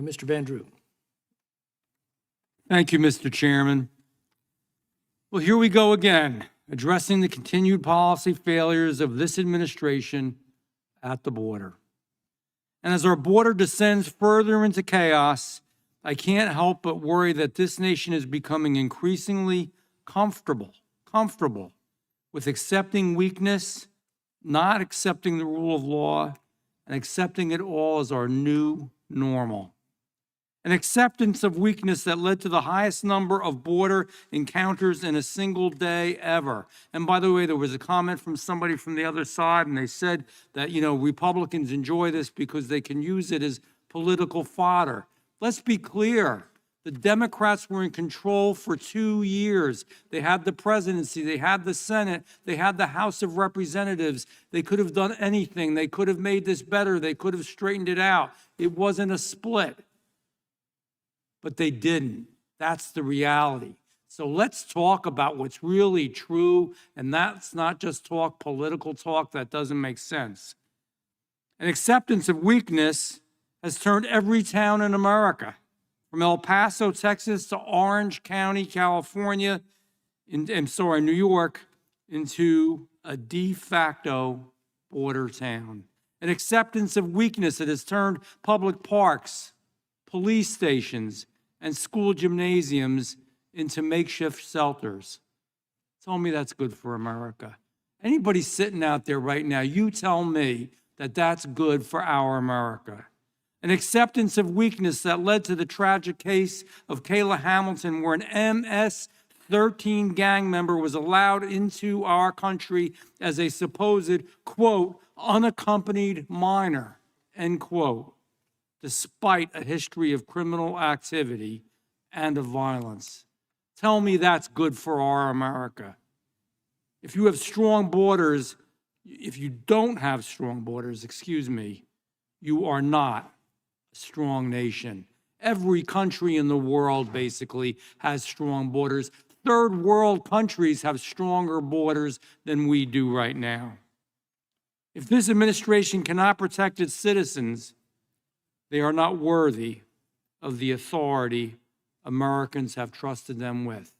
Mr. Van Drew. Thank you, Mr. Chairman. Well, here we go again, addressing the continued policy failures of this administration at the border. And as our border descends further into chaos, I can't help but worry that this nation is becoming increasingly comfortable with accepting weakness, not accepting the rule of law, and accepting it all as our new normal. An acceptance of weakness that led to the highest number of border encounters in a single day ever. And by the way, there was a comment from somebody from the other side, and they said that, Republicans enjoy this because they can use it as political fodder. Let's be clear. The Democrats were in control for 2 years. They had the presidency, they had the Senate, they had the House of Representatives. They could have done anything. They could have made this better. They could have straightened it out. It wasn't a split. But they didn't. That's the reality. So let's talk about what's really true, and that's not just political talk that doesn't make sense. An acceptance of weakness has turned every town in America, from El Paso, Texas, to Orange County, California, New York, into a de facto border town. An acceptance of weakness that has turned public parks, police stations, and school gymnasiums into makeshift shelters. Tell me that's good for America. Anybody sitting out there right now, you tell me that that's good for our America. An acceptance of weakness that led to the tragic case of Kayla Hamilton, where an MS-13 gang member was allowed into our country as a supposed, quote, unaccompanied minor, end quote, despite a history of criminal activity and of violence. Tell me that's good for our America. If you have strong borders, if you don't have strong borders, you are not a strong nation. Every country in the world basically has strong borders. Third world countries have stronger borders than we do right now. If this administration cannot protect its citizens, they are not worthy of the authority Americans have trusted them with.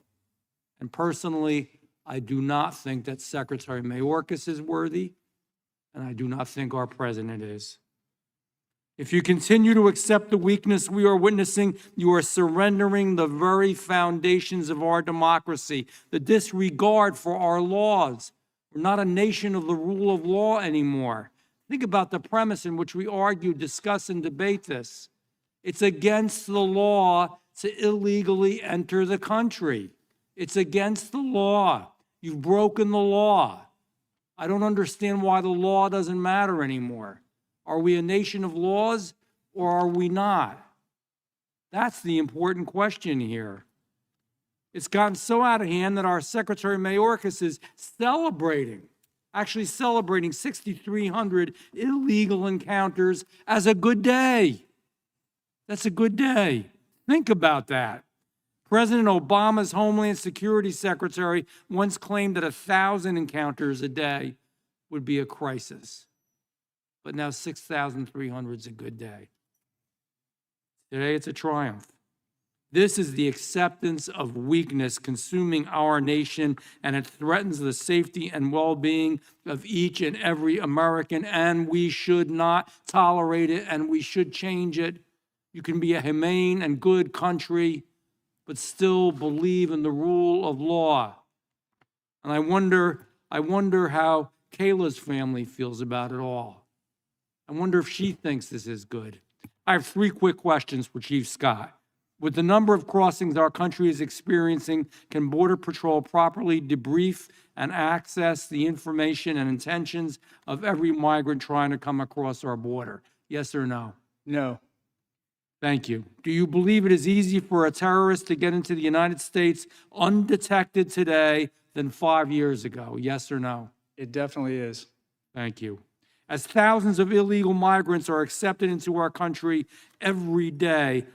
And personally, I do not think that Secretary Mayorkas is worthy, and I do not think our president is. If you continue to accept the weakness we are witnessing, you are surrendering the very foundations of our democracy, the disregard for our laws. We're not a nation of the rule of law anymore. Think about the premise in which we argue, discuss, and debate this. It's against the law to illegally enter the country. It's against the law. You've broken the law. I don't understand why the law doesn't matter anymore. Are we a nation of laws or are we not? That's the important question here. It's gotten so out of hand that our Secretary Mayorkas is actually celebrating 6,300 illegal encounters as a good day. That's a good day. Think about that. President Obama's Homeland Security Secretary once claimed that 1,000 encounters a day would be a crisis. But now 6,300 is a good day. Today it's a triumph. This is the acceptance of weakness consuming our nation, and it threatens the safety and well-being of each and every American, and we should not tolerate it, and we should change it. You can be a humane and good country, but still believe in the rule of law. And I wonder how Kayla's family feels about it all. I wonder if she thinks this is good. I have 3 quick questions for Chief Scott. With the number of crossings our country is experiencing, can Border Patrol properly debrief and access the information and intentions of every migrant trying to come across our border? Yes or no? No. Thank you. Do you believe it is easier for a terrorist to get into the United States undetected today than 5 years ago? Yes or no? It definitely is. Thank you. As thousands of illegal migrants are accepted into our country every day,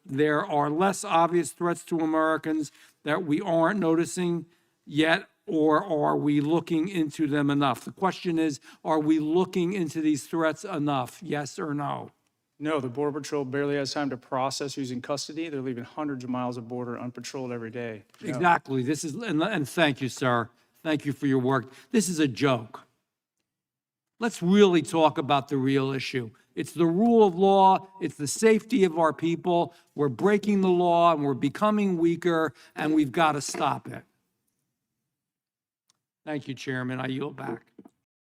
there are less obvious threats to Americans that we aren't noticing yet, or are we looking into them enough? The question is, are we looking into these threats enough? Yes or no? No, the Border Patrol barely has time to process who's in custody. They're leaving hundreds of miles of border unpatrolled every day. No. Exactly. This is, and thank you, sir. Thank you for your work. This is a joke. Let's really talk about the real issue. It's the rule of law. It's the safety of our people. We're breaking the law and we're becoming weaker, and we've got to stop it. Thank you, Chairman. I yield back.